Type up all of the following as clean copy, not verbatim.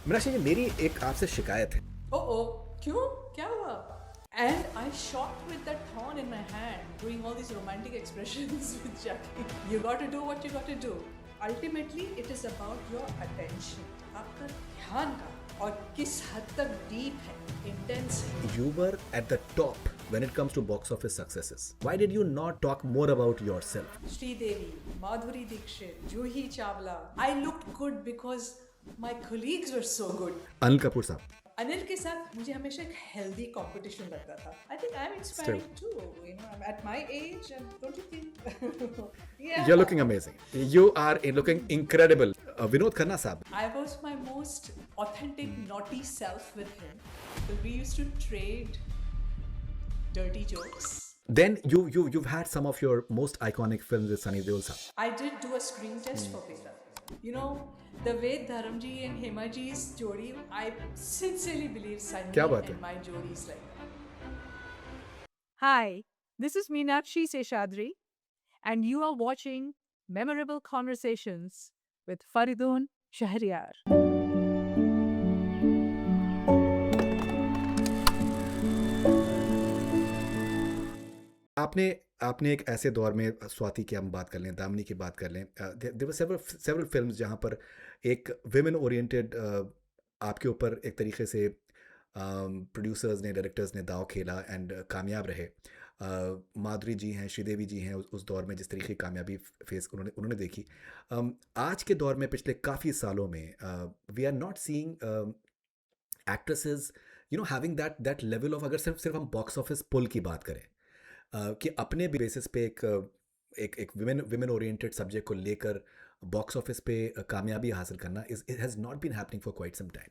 मीनाक्षी जी, मेरी एक आपसे शिकायत है। ओ क्यों? क्या हुआ? And I shot with that thorn in my hand, doing all these romantic expressions with Jackie. You got to do what you got to do. Ultimately, it is about your attention. आपका ध्यान का और किस हद तक deep है, intense है. You were at the top when it comes to box office successes. Why did you not talk more about yourself? Sridevi, Madhuri Dixit, Juhi Chawla. I looked good because my colleagues were so good. Anil Kapoor साहब। अनिल के साथ मुझे हमेशा एक healthy competition लगता था. I think I am inspiring to, you know, at my age, and don't you think? You're looking amazing. You are looking incredible. Vinod Khanna साहब। I was my most authentic naughty self with him. We used to trade dirty jokes. Then you've had some of your most iconic films with Sunny Deol साहब। I did do a screen test for Pita. You know, the way Dharamji and Hemaji's jodi, I sincerely believe Sunny क्या बात है? and my jodi is like. Hi, this is Meenakshi Seshadri, and you are watching Memorable Conversations with Faridun Shahryar. आपने आपने एक ऐसे दौर में, स्वाति की हम बात कर लें, दामिनी की बात कर लें, देयर वर सेवरल फिल्म्स जहाँ पर एक विमेन ओरिएंटेड आपके ऊपर एक तरीके से प्रोड्यूसर्स ने, डायरेक्टर्स ने दांव खेला एंड कामयाब रहे। माधुरी जी हैं, श्रीदेवी जी हैं, उस दौर में जिस तरीके की कामयाबी फेस उन्होंने उन्होंने देखी। आज के दौर में पिछले काफ़ी सालों में we are not seeing actresses having that level of, अगर सिर्फ सिर्फ हम बॉक्स ऑफिस पुल की बात करें, कि अपने बेसिस पे एक विमेन ओरिएंटेड सब्जेक्ट को लेकर बॉक्स ऑफिस पे कामयाबी हासिल करना it has not been happening for quite some time.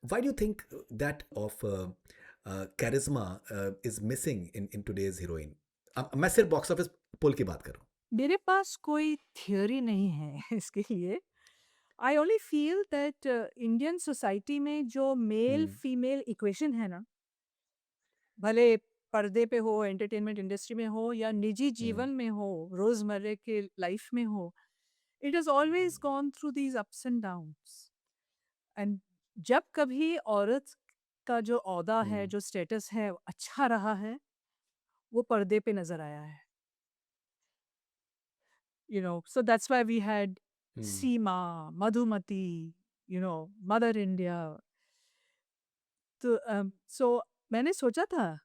Why do you think that of charisma is missing in today's heroine? मैं सिर्फ बॉक्स ऑफिस पुल की बात कर रहा हूँ। मेरे पास कोई थियोरी नहीं है इसके लिए. I only feel that Indian society में जो मेल फीमेल इक्वेशन है ना, भले पर्दे पे हो, एंटरटेनमेंट इंडस्ट्री में हो या निजी जीवन में हो, रोजमर्रे के लाइफ में हो, it has always gone through these ups and downs. And जब कभी औरत का जो औहदा है, जो स्टेटस है, अच्छा रहा है, वो पर्दे पे नजर आया है. So that's why we had Seema, Madhumati, Mother India. So मैंने सोचा था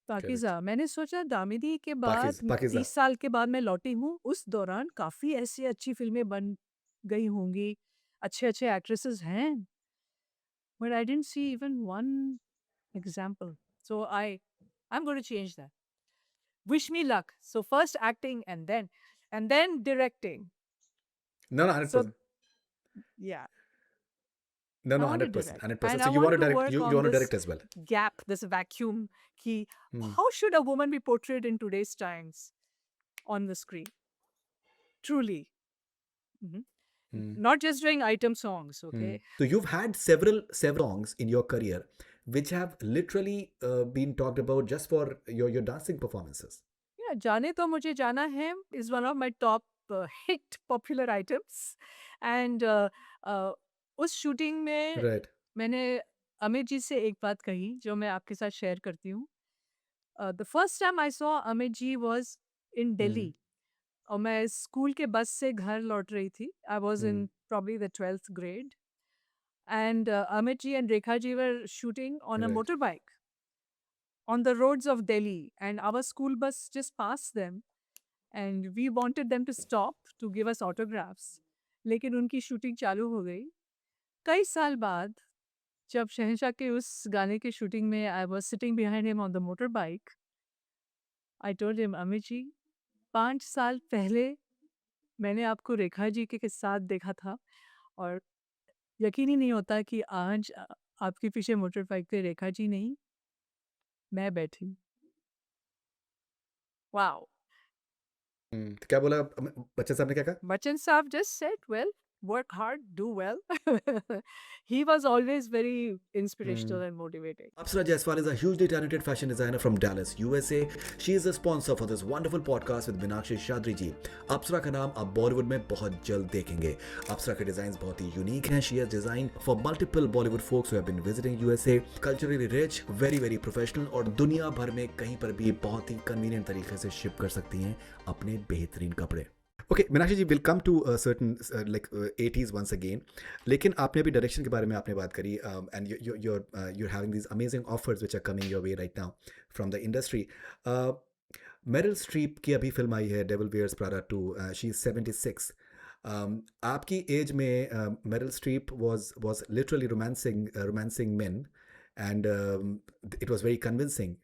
पाकिज़ा, मैंने सोचा दामिनी के बाद पाकिज़ा 30 साल के बाद मैं लौटी हूँ, उस दौरान काफ़ी ऐसी अच्छी फ़िल्में बन गई होंगी, अच्छे-अच्छे एक्ट्रेसेस हैं, but I didn't see even one example. So I'm going to change that. Wish me luck. So first acting and then directing. No, 100%. Yeah. No, I no, want to 100%, direct. 100%. And So I you want to want to direct, work you on want to this direct as well. gap, this vacuum. How should a woman be portrayed in today's times on the screen? Truly. Mhm. Not just doing item songs, okay? So you've had several songs in your career which have literally been talked about just for your dancing performances. Yeah, Jaane To Mujhe Jana Hai is one of my top hit popular items. And उस shooting में Right. मैंने अमित जी से एक बात कही जो मैं आपके साथ शेयर करती हूँ. The first time I saw Amit ji was in Delhi. और मैं स्कूल के बस से घर लौट रही थी. I was in probably the 12th grade. And Amit ji and Rekha ji were shooting on a Right. motorbike on the roads of Delhi. And our school bus just passed them. And we wanted them to stop to give us autographs. लेकिन उनकी shooting चालू हो गई. कई साल बाद जब शहंशाह के उस गाने की शूटिंग में I was sitting behind him on the motorbike, I told him, Amit ji, 5 साल पहले मैंने आपको रेखा जी के साथ देखा था और यकीन ही नहीं होता कि आज आपके पीछे मोटरबाइक पे रेखा जी नहीं, मैं बैठी. वाओ. तो क्या बोला बच्चन साहब ने, क्या कहा? बच्चन साहब just said, well, work hard, do well. He was always very inspirational and motivating. Apsara Jaiswal is a hugely talented fashion designer from Dallas, USA. She is the sponsor for this wonderful podcast with Minakshi Shadri ji. Apsara का नाम आप बॉलीवुड में बहुत जल्द देखेंगे. Apsara के designs बहुत ही यूनिक हैं. She has designed for multiple Bollywood folks who have been visiting USA. Culturally rich, very very professional और दुनिया भर में कहीं पर भी बहुत ही convenient तरीके से शिप कर सकती हैं अपने बेहतरीन कपड़े. Okay Meenakshi ji will come to certain like 80s once again. लेकिन आपने अभी डायरेक्शन के बारे में आपने बात करी and you're having these amazing offers which are coming your way right now from the industry. Meryl Streep की अभी फिल्म आई है Devil Wears Prada 2. She is 76. आपकी एज में Meryl Streep was literally romancing men and it was very convincing.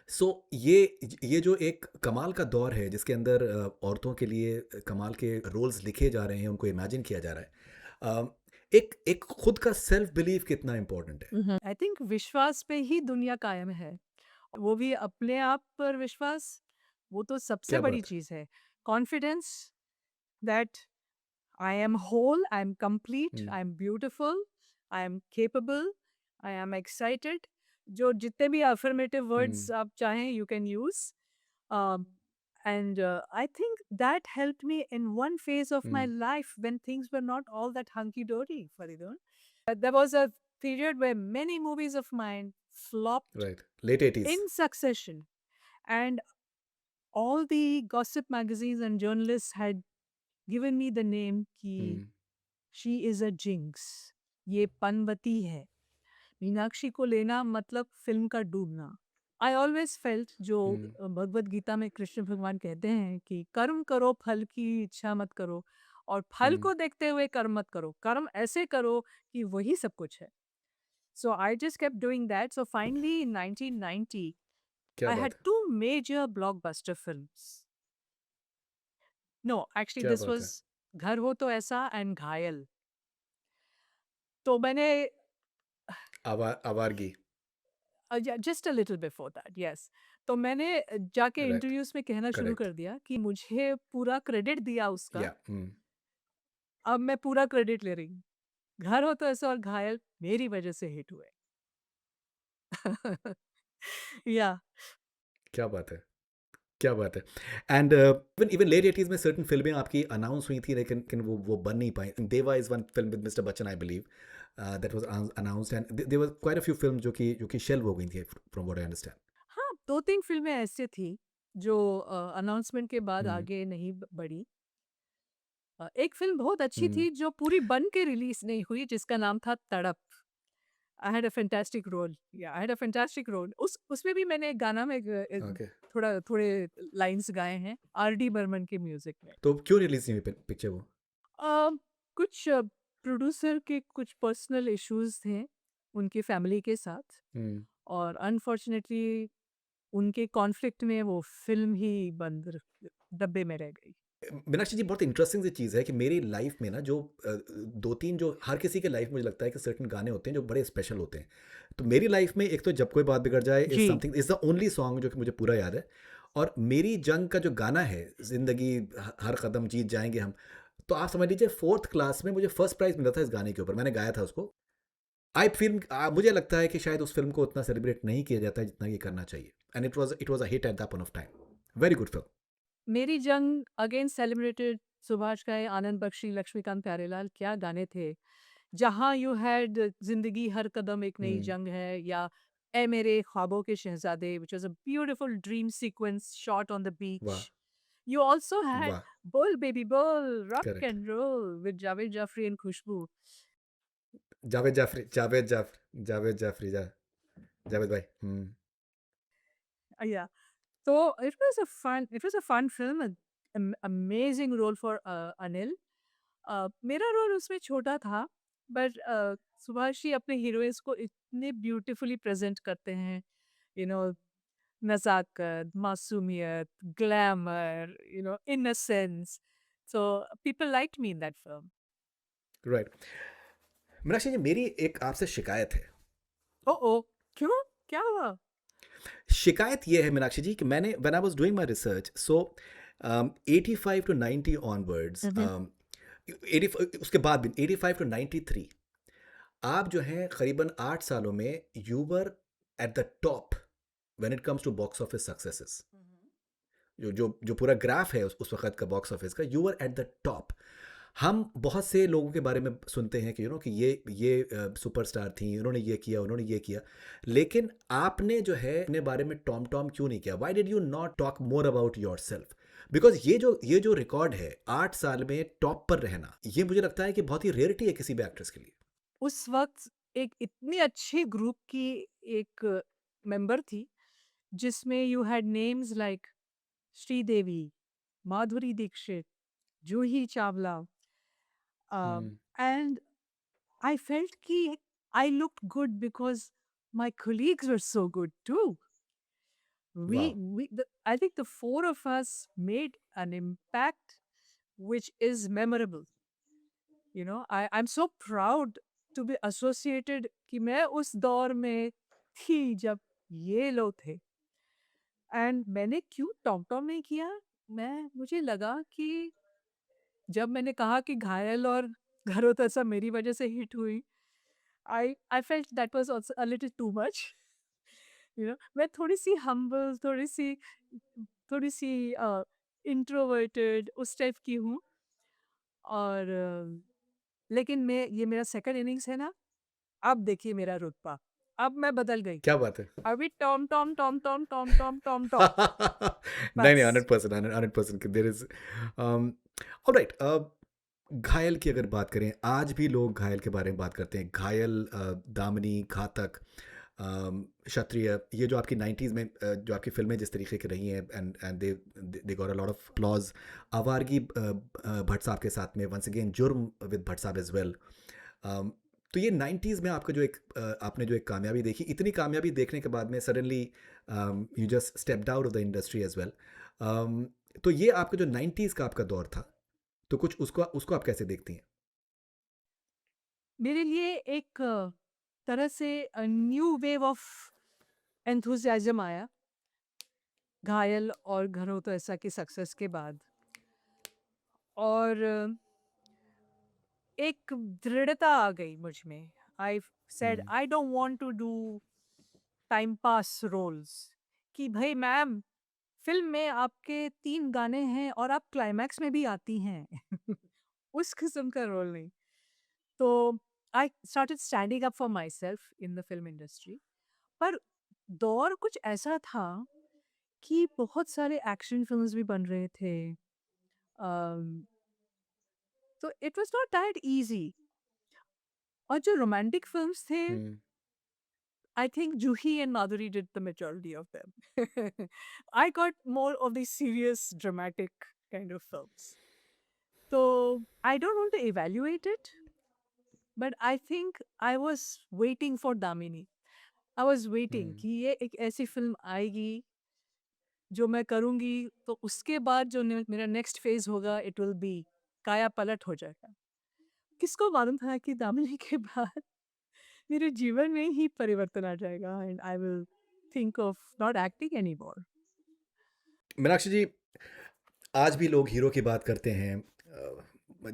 So ये जो एक कमाल का दौर है जिसके अंदर औरतों के लिए कमाल के रोल्स लिखे जा रहे हैं, उनको इमेजिन किया जा रहा है. एक खुद का सेल्फ बिलीव कितना इम्पोर्टेंट है. आई थिंक विश्वास पे ही दुनिया कायम है, वो भी अपने आप पर विश्वास, वो तो सबसे क्या बड़ी बात है. चीज है. Confidence that I am whole, I am complete, hmm, I am beautiful, I am capable, I am excited. जो जितने भी अफर्मेटिव वर्ड्स हम्म, आप चाहें you can use. And I think that helped me in one phase of my hmm, life when things were not all that hunky dory, Faridun. There was a period where many movies of mine flopped right let 80s. in succession, and all the gossip magazines and journalists had given me the name ki hmm, she is a jinx, ये पनवती है, मीनाक्षी को लेना मतलब film का डूबना. I always felt जो हम्म, भगवत गीता में कृष्ण भगवान कहते हैं कि कर्म करो फल की इच्छा मत करो, और फल हम्म, को देखते हुए कर्म मत करो, कर्म ऐसे करो कि वही सब कुछ है. So I just kept doing that. So finally in 1990 क्या आई बात हैड है. 2 major blockbuster films. No, actually क्या this बात है. was घर हो तो ऐसा एंड घायल. तो मैंने Awaargi. Just a little before that, yes. तो मैंने जाके राइट इंटरव्यूज में कहना शुरू करेक्ट कर दिया कि मुझे पूरा क्रेडिट दिया उसका, या. अब मैं पूरा क्रेडिट ले रही हूँ. घर हो तो ऐसा और घायल मेरी वजह से हिट हुए. या क्या बात है. क्या बात है. And even even late 80s में सर्टन फिल्में आपकी अनाउंस हुई थी लेकिन वो बन नहीं पाई. Deva is one film with mister Bachchan I believe that was announced and there were quite a few film जो कि शेल्व हो गई थी फ्रॉम व्हाट आई अंडरस्टैंड. हाँ, 2-3 फिल्में ऐसे थी जो अनाउंसमेंट के बाद हम्म, आगे नहीं बढ़ी. एक फिल्म बहुत अच्छी हम्म, थी जो पूरी बन के रिलीज नहीं हुई, जिसका नाम था Tadap. I had a fantastic role. Yeah I had a fantastic role. उसमें भी मैंने एक गाना में ओके. थोड़े लाइंस गाए हैं आर.डी. बर्मन के म्यूजिक में. तो क्यों रिलीज नहीं हुई पिक्चर वो. कुछ प्रोड्यूसर के कुछ पर्सनल इश्यूज थे उनकी फैमिली के साथ, हम्म, और अनफॉर्चुनेटली उनके कॉन्फ्लिक्ट में वो फिल्म ही डब्बे में रह गई. मीनाक्षी जी बहुत इंटरेस्टिंग सी चीज़ है कि मेरी लाइफ में ना जो दो तीन जो हर किसी के लाइफ में मुझे लगता है कि सर्टन गाने होते हैं जो बड़े स्पेशल होते हैं. तो मेरी लाइफ में एक तो जब कोई बात बिगड़ जाए इज जी. Something is the only song जो कि मुझे पूरा याद है. और मेरी जंग का जो गाना है जिंदगी हर कदम जीत जाएंगे हम. तो आप समझ लीजिए 4th क्लास में मुझे फर्स्ट प्राइज मिला था इस गाने के ऊपर. मैंने गाया था उसको. आई फिल्म मुझे लगता है कि शायद उस फिल्म को उतना सेलिब्रेट नहीं किया जाता है जितना ये करना चाहिए. And it was a hit at that point of time. Very good film. मेरी जंग अगेन सेलिब्रेटेड, सुभाष घाई, आनंद बख्शी, लक्ष्मीकांत प्यारेलाल, क्या गाने थे. जहाँ यू हैड जिंदगी हर कदम एक नई हम्म, जंग है, या ए मेरे ख्वाबों के शहजादे, which was a beautiful dream sequence shot on the वाह बीच. You also had वाह. Bull Baby Bull, Rock correct. and Roll with Javed Jaffrey and Khushbu. Javed भाई. Yeah. So it was a fun film, an amazing role for Anil. मेरा role उसमें छोटा था, but Subhash ji अपने heroines को इतने ब्यूटीफुली प्रेजेंट करते हैं. यू नो, नज़ाकत, मासूमियत, glamour, innocence. So people liked me in that film. Right. Meenakshi ji मेरी एक आपसे शिकायत है. ओ क्यों, क्या हुआ? शिकायत ये है मीनाक्षी जी कि मैंने when I was doing my research so 85 to 90 onwards, उसके बाद भी 85 टू 93 आप जो हैं करीबन 8 सालों में you were at the top when it comes to box office successes. जो पूरा ग्राफ है उस वक़्त का बॉक्स ऑफिस का, you were at the top. हम बहुत से लोगों के बारे में सुनते हैं कि कि ये सुपरस्टार थीं, उन्होंने ये किया, उन्होंने ये किया। लेकिन आपने जो है अपने बारे में टॉम-टॉम क्यों नहीं किया? Why did you not talk more about yourself? Because ये जो रिकॉर्ड है 8 साल में टॉप पर रहना, ये मुझे लगता है कि बहुत ही रेयरिटी है किसी भी एक्ट्रेस के लिए। उस वक्त एक इतनी अच्छी ग्रुप की एक मेंबर थी जिसमें you had names like Sridevi, Madhuri Dixit, Juhi Chawla, hmm, and I felt ki I looked good because my colleagues were so good too. वाह! I think the four of us made an impact which is memorable. I'm so proud to be associated कि मैं उस दौर में थी जब ये लोग थे। एंड मैंने क्यों टॉम टॉम नहीं किया? मुझे लगा कि जब मैंने कहा कि घायल और घरों तैसा मेरी वजह से हिट हुई, I felt that was also a little too much. मैं थोड़ी-सी हम्बल, थोड़ी-सी इंट्रोवर्टेड उस टाइप की हूँ और लेकिन मैं ये मेरा सेकंड इनिंग्स है ना, अब देखिए मेरा रुतबा, अब मैं बदल गई। क्या बात है! अभी Tom, Tom, Tom, Tom, Tom, Tom, Tom, Tom, नहीं, बस। 100%, 100% देयर इज़ ऑलराइट। घायल की अगर बात करें, आज भी लोग घायल के बारे में बात करते हैं। घायल, दामिनी, घातक, क्षत्रिय, ये जो आपकी 90s में जो आपकी फ़िल्में जिस तरीके की रही हैं and and they got a lot of applause. Awaargi Bhatt साहब के साथ में, once again Jurm with Bhatt साहब एज़ वेल। तो ये 90s में आपका जो एक आपने जो एक कामयाबी देखी, इतनी कामयाबी देखने के बाद में suddenly you just stepped out of the industry as well. तो ये आपका जो 90s का आपका दौर था, तो कुछ उसको उसको आप कैसे देखती हैं? मेरे लिए एक तरह से न्यू वेव ऑफ एंथुसियाज़्म आया, घायल और घरों तो ऐसा की सक्सेस के बाद और एक दृढ़ता आ गई मुझ में। I said hmm, I don't want to do time pass roles कि भाई मैम फ़िल्म में आपके 3 गाने हैं और आप क्लाइमैक्स में भी आती हैं। उस किस्म का रोल नहीं। तो I started standing up for myself in the film industry. पर दौर कुछ ऐसा था कि बहुत सारे एक्शन फ़िल्म्स भी बन रहे थे। अम, तो it was not that easy और जो रोमांटिक फ़िल्म्स थे हुँ। I think Juhi and Madhuri did the majority of them. I got more of these serious, dramatic kind of films. So I don't want to evaluate it, but I think I was waiting for Damini. I was waiting हुँ। कि ये एक ऐसी film आएगी जो मैं करूँगी तो उसके बाद जो मेरा नेक्स्ट फेज होगा इट विल बी काया पलट हो जाएगा। किसको मालूम था कि दामिनी के बाद मेरे जीवन में ही परिवर्तन आ जाएगा and I will think of not acting anymore. Meenakshi ji, आज भी लोग हीरो की बात करते हैं।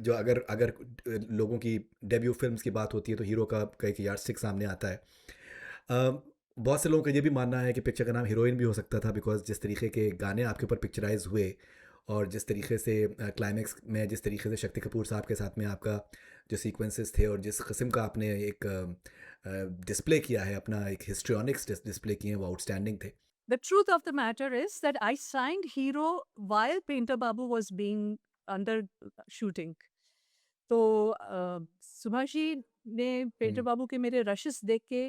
जो अगर अगर लोगों की डेब्यू फ़िल्म्स की बात होती है तो हीरो का एक यार्डस्टिक सामने आता है। बहुत से लोगों का ये भी मानना है कि पिक्चर का नाम हीरोइन भी हो सकता था बिकॉज़ जिस तरीके के गाने आपके ऊपर पिक्चराइज़ हुए और जिस तरीके से क्लाइमैक्स में जिस तरीके से शक्ति कपूर साहब के साथ में आपका जो सीक्वेंसेस थे और जिस किस्म का आपने एक डिस्प्ले किया है, अपना एक हिस्ट्रियोनिक्स डिस्प्ले किए हैं, वो आउटस्टैंडिंग थे। The truth of the matter is that I signed Hero while Painter Babu was being under shooting. तो सुभाष जी ने पेंटर हुँ, बाबू के मेरे रशेस देख के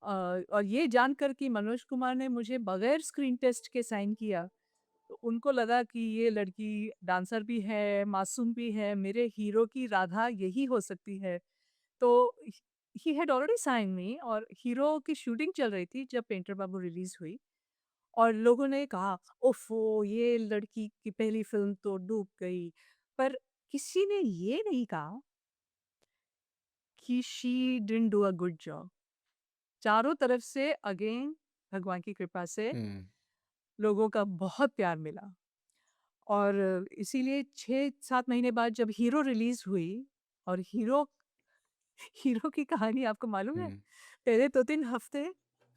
और ये जानकर कि मनोज कुमार ने मुझे बगैर स्क्रीन टेस्ट के साइन किया तो उनको लगा कि ये लड़की डांसर भी है मासूम भी है मेरे हीरो की राधा यही हो सकती है तो he had already sign me और हीरो की शूटिंग चल रही थी जब पेंटर बाबू रिलीज हुई और लोगों ने कहा ओफो ये लड़की की पहली फिल्म तो डूब गई पर किसी ने ये नहीं कहा कि she didn't do a good job चारों तरफ से अगेन भगवान की कृपा से हुँ, लोगों का बहुत प्यार मिला और इसीलिए 6-7 महीने बाद जब हीरो रिलीज़ हुई और हीरो हीरो की कहानी आपको मालूम है? हुँ, पहले 2-3 हफ्ते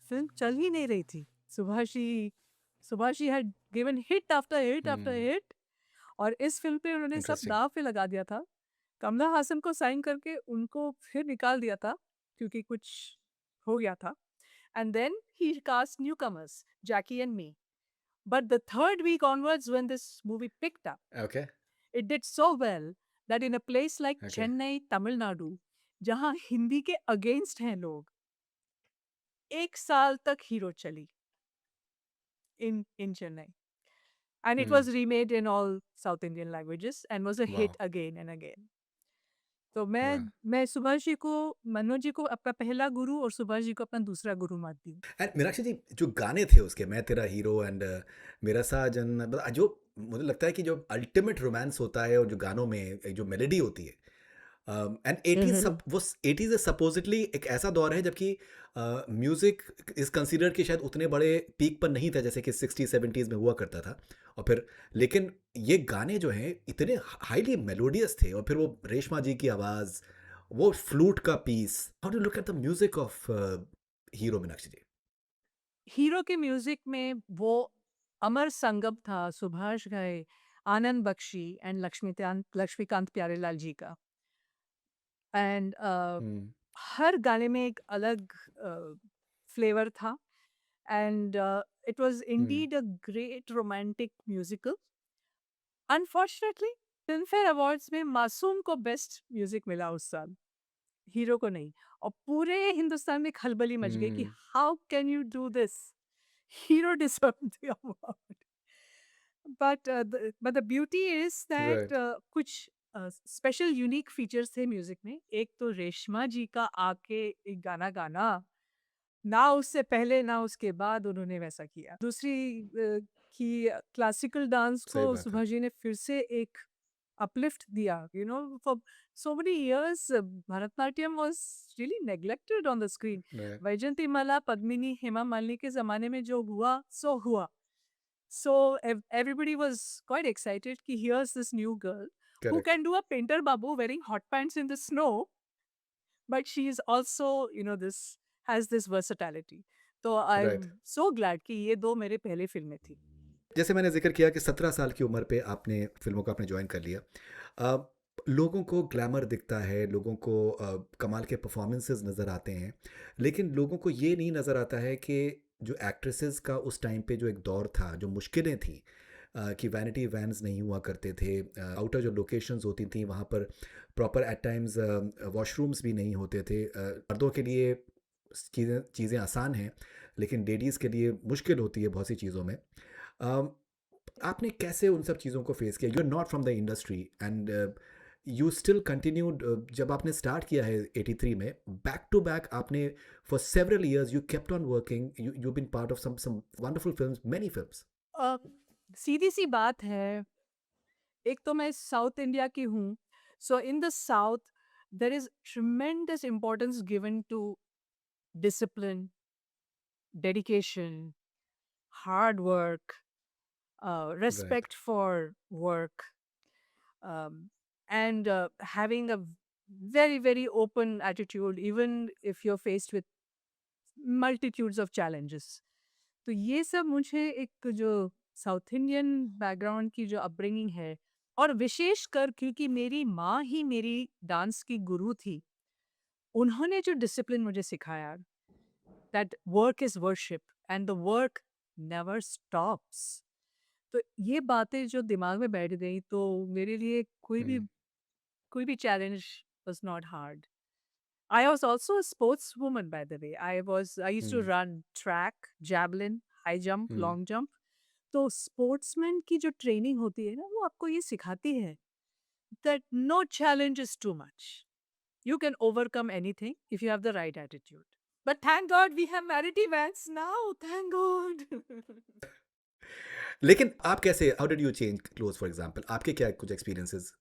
फ़िल्म चल ही नहीं रही थी। Subhashi had given hit after hit after hmm, hit और इस फ़िल्म पे उन्होंने सब इंटरेस्टिंग। दाँव पे लगा दिया था। कमला हासन को साइन करके उनको फिर निकाल दिया था क्योंकि कुछ हो गया था। And then he cast newcomers, Jackie and me. But the third week onwards, when this movie picked up, okay, it did so well that in a place like okay. Chennai, Tamil Nadu, जहाँ हिंदी के against हैं लोग, 1 साल तक hero चली in Chennai. And it hmm, was remade in all South Indian languages and was a hit वाह! again and again. तो वाह! मैं सुभाष जी को मनोज जी को अपना पहला गुरु और सुभाष जी को अपना दूसरा गुरु मानती हूँ। एंड मीनाक्षी जी, जो गाने थे उसके मैं तेरा हीरो एंड मेरा साजन, मतलब जो मुझे लगता है कि जो अल्टीमेट रोमांस होता है और जो गानों में एक जो मेलोडी होती है, एंड 80s सब वो 80s सपोजिटली एक ऐसा दौर है जबकि म्यूजिक इज कंसीडर्ड कि शायद उतने बड़े पीक पर नहीं था जैसे कि 60s 70s में हुआ करता था। और फिर लेकिन ये गाने जो हैं इतने हाईली मेलोडियस थे, और फिर वो रेशमा जी की आवाज़, वो फ्लूट का piece, how do look at the music of Hero Meenakshi ji? Hero के म्यूजिक में वो अमर संगम था सुभाष घई, आनंद बख्शी एंड लक्ष्मीकांत प्यारेलाल जी का। एंड हुँ, हर गाने में एक अलग फ्लेवर था and it was hmm, indeed a great romantic musical. Unfortunately film fair awards में मासूम को बेस्ट म्यूजिक मिला उस साल, हीरो को नहीं। और पूरे हिंदुस्तान में खलबली मच गई कि हुँ, how can you do this, hero deserve the award. but the beauty is that right, कुछ स्पेशल यूनिक फीचर्स थे म्यूजिक में। एक तो रेशमा जी का आके एक गाना गाना, ना उससे पहले ना उसके बाद उन्होंने वैसा किया। दूसरी कि क्लासिकल डांस सही को बात है। सुभाष जी ने फिर से एक अपलिफ्ट दिया। For so many years Bharatanatyam was really neglected on the screen. Right, Vyjayanthimala, Padmini, Hema Malini के ज़माने में जो हुआ सो हुआ। So everybody was quite excited कि here's this new girl who correct, can do a painter babu wearing hot pants in the snow, but she is also, this has this versatility. तो right. I'm so glad कि ये दो मेरे पहले फिल्में थी। जैसे मैंने ज़िक्र किया कि 17 साल की उम्र पे आपने फ़िल्मों को आपने जॉइन कर लिया। लोगों को ग्लैमर दिखता है, लोगों को कमाल के परफ़ॉर्मेंसेस नज़र आते हैं, लेकिन लोगों को ये नहीं नज़र आता है कि जो एक्ट्रेसेस का उस टाइम पे जो एक दौर था, जो मुश्किलें थीं, कि वैनिटी वैन्स नहीं हुआ करते थे, आउटर जो लोकेशंस होती थी वहाँ पर प्रॉपर एट टाइम्स वॉशरूम्स भी नहीं होते थे। मर्दों के लिए चीज़ें चीज़ें आसान हैं, लेकिन लेडीज़ के लिए मुश्किल होती है बहुत सी चीज़ों में। अम, आपने कैसे उन सब चीज़ों को फेस किया? You are not from the industry and you still continued, जब आपने स्टार्ट किया है 83 में, बैक टू बैक आपने for several years you kept on working, you been part of some wonderful films, many films. Uh, सीधी सी बात है, एक तो मैं साउथ इंडिया की हूँ, so in the south there is tremendous importance given to discipline, dedication, hard work, right, respect for work, and having a very, very open attitude, even if you're faced with multitudes of challenges. तो ये सब मुझे एक जो south Indian background की जो upbringing है, और विशेष कर क्योंकि मेरी माँ ही मेरी डांस की गुरु थी, उन्होंने जो डिसिप्लिन मुझे सिखाया, that work is worship and the work never stops. तो ये बातें जो दिमाग में बैठ गई तो मेरे लिए कोई भी challenge was not hard. I was also a sportswoman, by the way. I used to run track, javelin, high jump, long jump. तो स्पोर्ट्समैन की जो ट्रेनिंग होती है ना, वो आपको ये सिखाती है that no challenge is too much. You can overcome anything if you have the right attitude. But thank God we have Marity Vance now. Thank God. लेकिन आप कैसे, how did you change clothes for example? आपके क्या कुछ experiences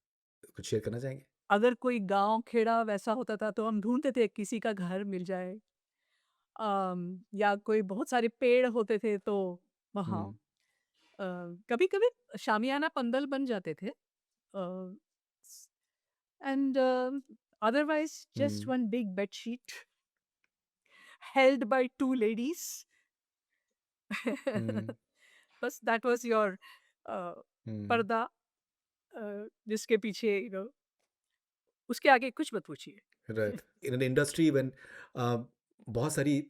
कुछ share करना चाहेंगे? अगर कोई गांव खेड़ा वैसा होता था तो हम ढूंढते थे किसी का घर मिल जाए, या कोई बहुत सारे पेड़ होते थे तो वहाँ। हुँ, कभी कभी शामियाना पंदल बन जाते थे and otherwise just hmm, one big bed sheet held by two ladies hmm, बस दैट वाज योर हम्म, पर्दा जिसके पीछे उसके आगे कुछ मत पूछिए right in an industry when बहुत सारी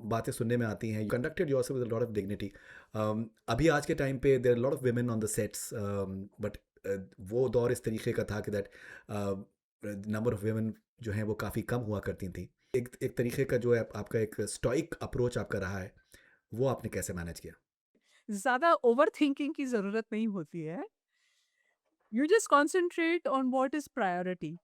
बातें सुनने में आती हैं you conducted yourself with a lot of dignity अभी आज के टाइम पे there are lot of women on the sets but वो दौर इस तरीके का था कि दैट नंबर ऑफ वुमेन जो हैं वो काफ़ी कम हुआ करती थी एक एक तरीके का जो है आपका एक स्टोइक अप्रोच आपका रहा है वो आपने कैसे मैनेज किया ज़्यादा ओवर थिंकिंग की ज़रूरत नहीं होती है you just concentrate on what is priority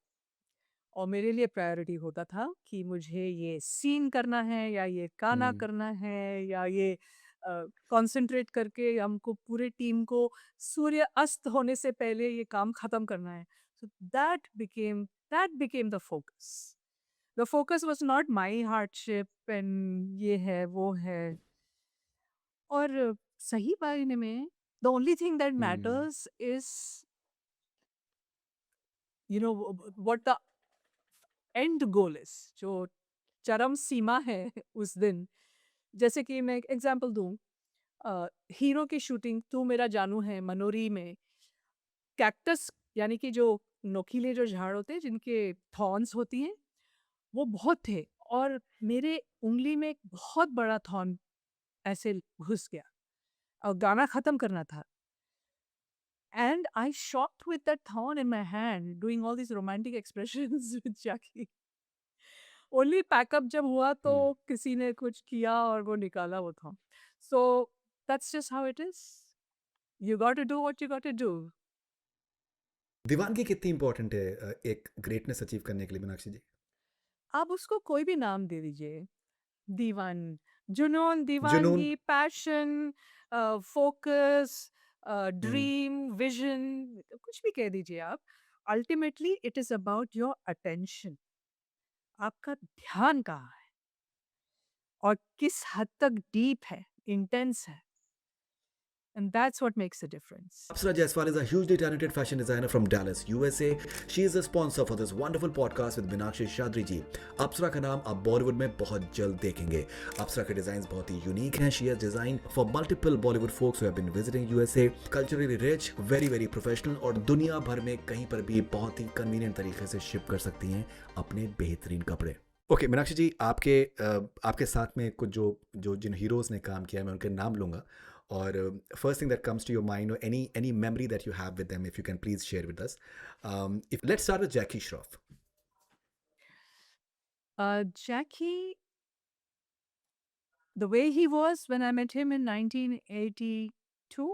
और मेरे लिए प्रायोरिटी होता था कि मुझे ये सीन करना है या ये गाना हम्म, करना है या ये कंसंट्रेट करके हमको पूरे टीम को सूर्य अस्त होने से पहले ये काम खत्म करना है so that became the focus was not my hardship and ये है वो है और सही मायने में the only thing that hmm, matters is what the end goal is जो चरम सीमा है उस दिन जैसे कि मैं एक एग्जांपल दूं हीरो की शूटिंग तू मेरा जानू है मनोरी में कैक्टस यानी कि जो नोकीले जो झाड़ होते हैं जिनके थॉर्न्स होती हैं वो बहुत थे और मेरे उंगली में एक बहुत बड़ा थॉर्न ऐसे घुस गया और गाना खत्म करना था and I shocked with that thorn in my hand doing all this romantic expressions with Jackie only pack up जब हुआ तो हम्म। किसी ने कुछ किया और वो निकाला वो था so that's just how it is you got to do what you got to do दीवानगी कितनी इंपॉर्टेंट है एक ग्रेटनेस अचीव करने के लिए मीनाक्षी जी आप उसको कोई भी नाम दे दीजिए दीवान जुनून जुनून दीवानगी पैशन फोकस हम्म, ड्रीम विजन कुछ भी कह दीजिए आप ultimately it is about your attention आपका ध्यान कहाँ है और किस हद तक डीप है इंटेंस है and that's what makes a difference Apsara Jaiswal is a hugely talented fashion designer from Dallas, USA. She is the sponsor for this wonderful podcast with Meenakshi Shadri ji. अप्सरा का नाम आप बॉलीवुड में बहुत जल्द देखेंगे अप्सरा के डिजाइन बहुत ही यूनिक हैं she has design for multiple Bollywood folks who have been visiting USA culturally rich very very professional और दुनिया भर में कहीं पर भी बहुत ही कन्वीनियंट तरीके से शिप कर सकती हैं अपने बेहतरीन कपड़े ओके मीनाक्षी जी आपके साथ में कुछ जो जो जिन हीरोज़ ने काम किया है मैं उनके नाम लूँगा और first thing that comes to your mind और any memory that you have with them if you can please share with us if let's start with Jackie Shroff Jackie, the way he was when I met him in 1982,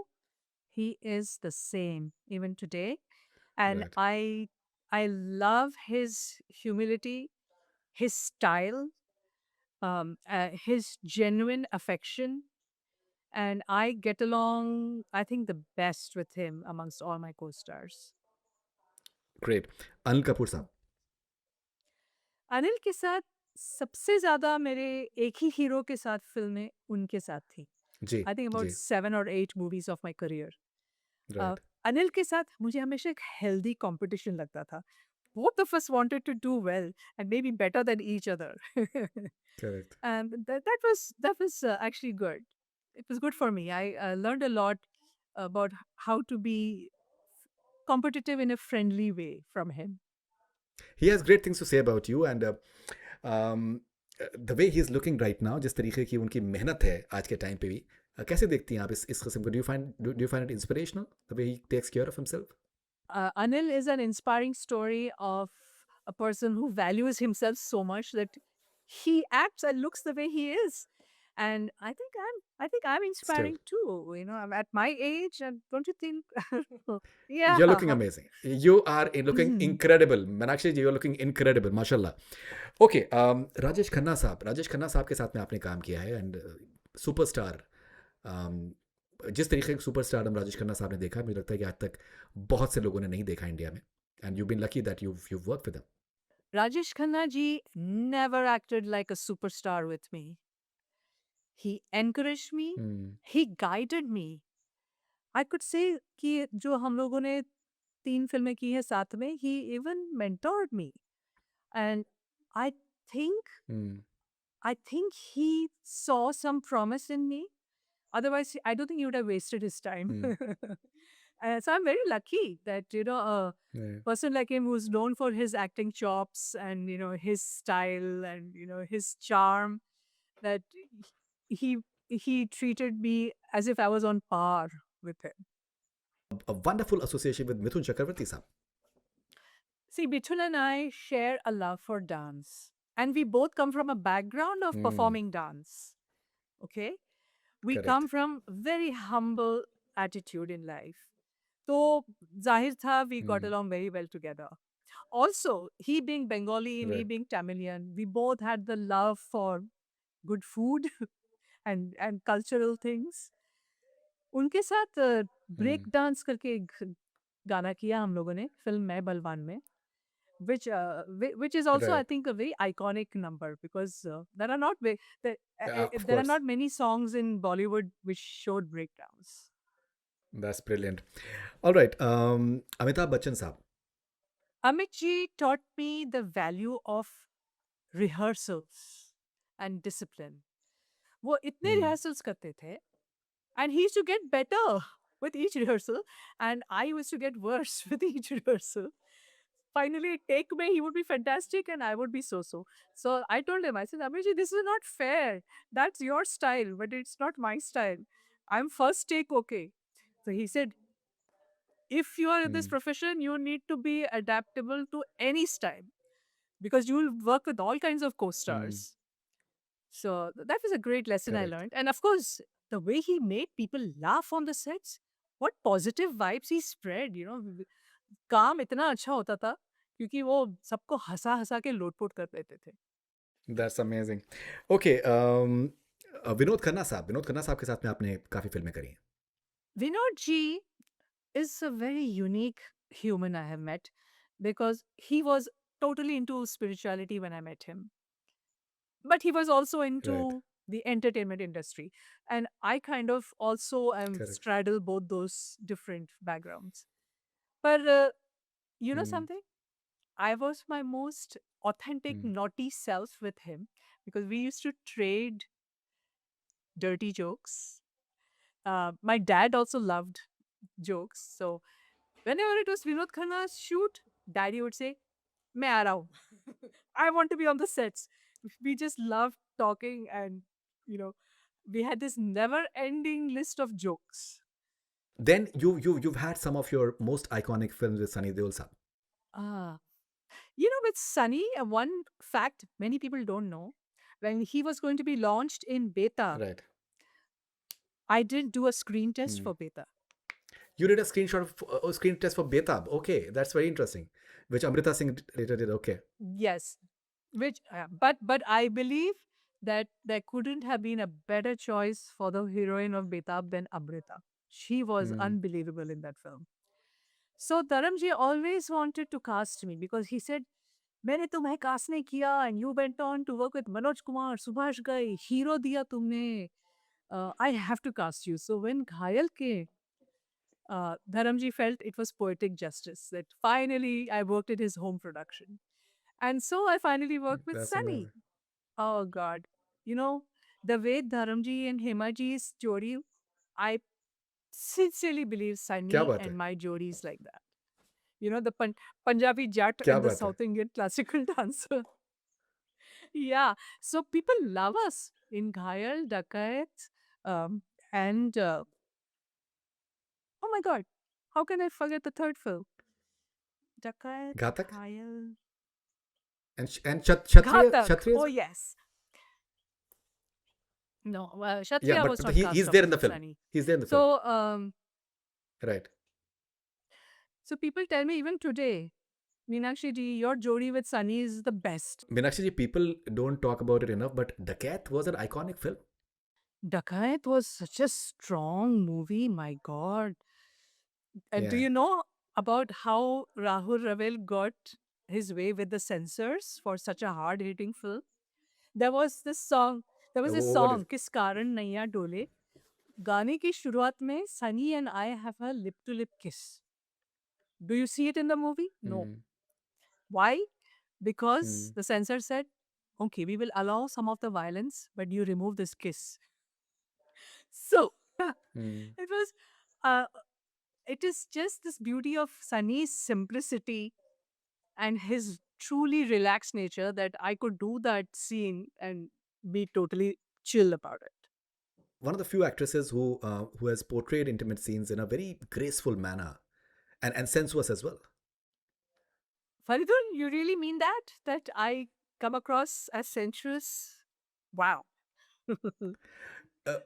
he is the same even today. And right I love his humility, his style, his genuine affection, and I get along, I think, the best with him amongst all my co-stars. Great Anil Kapoor साहब अनिल के साथ सबसे ज़्यादा मेरे एक ही hero के साथ फ़िल्में उनके साथ थी। जी आई थिंक अबाउट जी 7 और 8 movies of my career. Right Anil के साथ मुझे हमेशा एक हेल्दी कॉम्पिटिशन लगता था। Both of us wanted to do well and maybe better than each other. Correct And that was actually good. It was good for me. I learned a lot about how to be competitive in a friendly way from him. He has great things to say about you and the way he is looking right now जिस तरीके की उनकी मेहनत है आज के time पे भी कैसे देखती हैं आप इस किस्म को do you find it inspirational the way he takes care of himself Anil is an inspiring story of a person who values himself so much that he acts and looks the way he is. And I think I'm still inspiring too. I'm at my age, and don't you think? You're looking Yeah. amazing. You are looking incredible. Meenakshi ji, you're looking incredible. माशाल्लाह. Okay, Rajesh Khanna साहब के साथ में आपने काम किया है and superstar जिस तरीके के सुपरस्टार हम राजेश खन्ना साहब ने देखा मुझे लगता है कि आज तक बहुत से लोगों ने नहीं देखा इंडिया में and you been lucky that you work with them Rajesh Khanna ji never acted like a superstar with me. He encouraged me, he guided me, I could say कि जो हम लोगों ने 3 फ़िल्में की हैं साथ में, he even mentored me and I think Hmm. I think he saw some promise in me. Otherwise, I don't think he would have wasted his time. Hmm. So I'm very lucky that, a Yeah. person like him who's known for his acting chops and, his style and, his charm, that he he treated me as if I was on par with him. A wonderful association with Mithun Chakravarti sir. See, Bichul and I share a love for dance, and we both come from a background of Hmm. performing dance. Okay, we come Correct. from very humble attitude in life. So Zahir tha, we got Hmm. along very well together. Also, he being Bengali, me Right. being Tamilian, we both had the love for good food and cultural things. उनके साथ break Hmm. Dance करके एक गाना किया हम लोगों ने film मैं बलवान में, which is also I Right. think a very iconic number because there are not Yeah, of there are course. not many songs in Bollywood which showed breakdowns. That's brilliant. All right. Amitabh Bachchan sir. Amit ji taught me the value of rehearsals and discipline. वो इतने Hmm. rehearsals करते थे and he used to get better with each rehearsal and I used to get worse with each rehearsal. Finally, take me, he would be fantastic and I would be so. So I told him, I said, Amiji, this is not fair. That's your style, but it's not my style. I'm first take okay. So he said, if you are in this Hmm. profession, you need to be adaptable to any style because you will work with all kinds of Hmm. co-stars. So that was a great lesson I Correct. learned. And of course, the way he made people laugh on the sets, what positive vibes he spread. काम इतना अच्छा होता था क्योंकि वो सबको हँसा-हँसा के लोट-पोट कर देते थे। That's amazing. Okay. Vinod Khanna साहब के साथ में आपने काफ़ी फ़िल्में करी हैं। Vinod ji is a very unique human I have met because he was totally into spirituality when I met him. But he was also Right. into the entertainment industry. And I kind of also am Correct. straddle both those different backgrounds. But you know Hmm. something? I was my most authentic, Hmm. naughty self with him because we used to trade dirty jokes. My dad also loved jokes. So whenever it was Vinod Khanna's shoot, daddy would say, मैं आ रहा हूँ. I want to be on the sets. We just loved talking and, you know, we had this never ending list of jokes. Then you've had some of your most iconic films with Sunny Deol sir. Ah, with Sunny, one fact many people don't know, when he was going to be launched in Beta, Right. I did do a screen test Hmm. for Beta. You did a screen test for Betab. Okay, that's very interesting. Which Amrita Singh later did. Okay. Yes, which but I believe that there couldn't have been a better choice for the heroine of Betab than Amrita. She was Hmm. unbelievable in that film. So Dharamji always wanted to cast me because he said, मैंने तुम्हें cast नहीं किया and you went on to work with Manoj Kumar, Subhash Ghai, hero दिया तुमने. I have to cast you. So when Ghayal came, Dharamji felt it was poetic justice that finally I worked at his home production. And so I finally worked with That's Sunny. amazing. Oh God. You know, the way Dharamji and Himaji's jodi, I sincerely believe क्या Sunny बात है? and my jodi is like that. The Punjabi Jat क्या and the बात है? South Indian classical dancer. Yeah. So people love us in Ghayal, Dakayat, and oh my God, how can I forget the third film? Dakayat, घातक Ghayal, and Kshatriya Ghatak. Kshatriya as Oh well? yes. No, Yeah, Kshatriya was but not cast he's of there in the film. Sunny. He's there in the film. So Right. so people tell me even today, Meenakshi ji, your jodi with Sunny is the best. Meenakshi ji, people don't talk about it enough, but Dakat was an iconic film. Dakayat was such a strong movie, my God. And do Yeah. you know about how Rahul Ravel got his way with the censors for such a hard hitting film? There was this song, What is Kis Karan Naiya Dole. गाने की शुरुआत में Sunny and I have a lip to lip kiss. Do you see it in the movie? No. Mm, Why? Because mm, the censor said, okay, we will allow some of the violence, but you remove this kiss. So mm. it was, uh, it is just this beauty of Sunny's simplicity and his truly relaxed nature that I could do that scene and be totally chill about it. One of the few actresses who has portrayed intimate scenes in a very graceful manner and sensuous as well. Faridun, you really mean that? That I come across as sensuous? Wow. अ,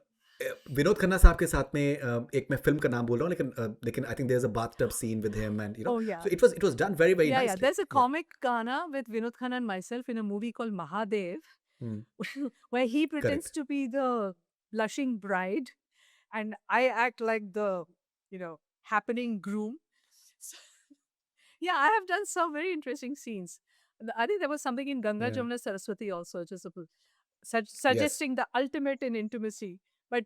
विनोद खन्ना साहब के साथ में एक मैं film का नाम बोल रहा हूँ लेकिन I think there is a bathtub scene with him and Oh, yeah. So it was done very very Yeah. Nicely. There's a comic Ghana with Vinod Khanna and myself in a movie called Mahadev, where he pretends correct. to be the blushing bride, and I act like the, happening groom. So, yeah, I have done some very interesting scenes. I think there was something in Ganga Yeah. Jamuna Saraswati also, just Yes. suggesting the ultimate in intimacy, but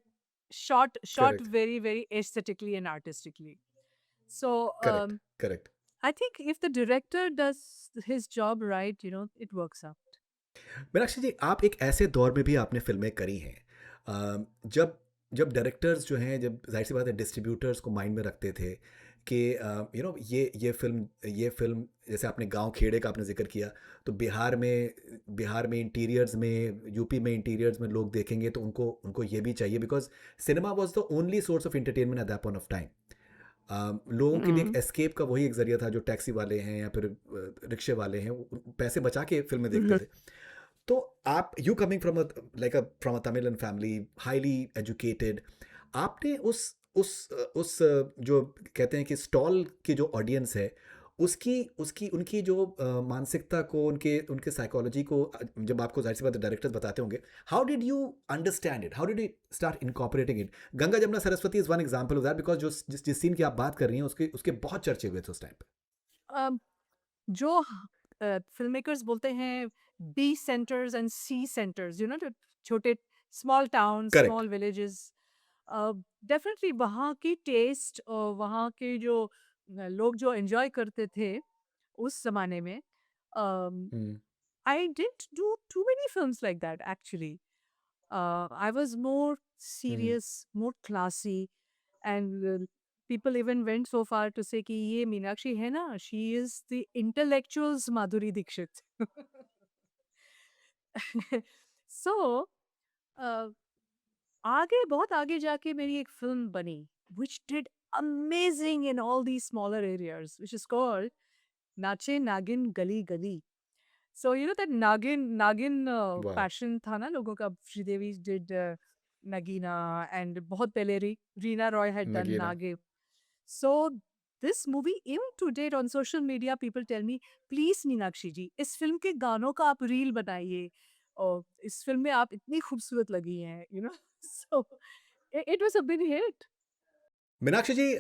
shot Correct. very, very aesthetically and artistically. So, correct. Correct. I think if the director does his job right, it works out. Meenakshi ji, आप एक ऐसे दौर में भी आपने फ़िल्में करी हैं जब जब डायरेक्टर्स जो हैं, जब ज़ाहिर-सी बात है डिस्ट्रीब्यूटर्स को माइंड में रखते थे कि ये फ़िल्म जैसे आपने गाँव खेड़े का आपने ज़िक्र किया, तो बिहार में इंटीरियर्स में, यूपी में इंटीरियर्स में लोग देखेंगे तो उनको उनको ये भी चाहिए because cinema was the only source of entertainment at that point of time. लोगों के लिए एक Mm. एस्केप का वही एक ज़रिया था जो टैक्सी वाले हैं या फिर रिक्शे वाले हैं, वो पैसे बचा के फ़िल्में देखते थे. तो आप you coming from a Tamilian family highly educated, आपने जो कहते हैं कि स्टॉल की जो ऑडियंस है उसकी उसकी उनकी जो मानसिकता को उनके उनके साइकोलॉजी को जब आपको जाहिर सी बात डायरेक्टर्स बताते होंगे, how did you understand it, how did you start incorporating it? Ganga Jamuna Saraswati is one example of that because जिस सीन की आप बात कर रही हैं उसके उसके बहुत चर्चे हुए थे उस टाइम पे. Um, जो filmmakers बोलते हैं B centers and C centers, जो छोटे small towns, correct. small villages, definitely वहाँ की taste और वहाँ के जो लोग जो enjoy करते थे उस जमाने में, um, I didn't do too many films like that actually. I was more serious, more classy, and people even went so far to say कि ये मीनाक्षी है ना, she is the intellectuals Madhuri Dixit. So, uh, आगे बहुत आगे जाके मेरी एक फिल्म बनी, which did amazing in all these smaller areas, which is called नाचे नागिन गली गली. So that Nagin वाह. passion था ना लोगों का. Sridevi did Nagina, and बहुत पहले Reena Roy had done Nagina. Nagin. So this movie, even to date on social media, people tell me, please Meenakshi जी, इस फिल्म के गानों का आप रील बनाइए और इस फिल्म में आप इतनी खूबसूरत लगी हैं, So it was a big hit. Meenakshi ji,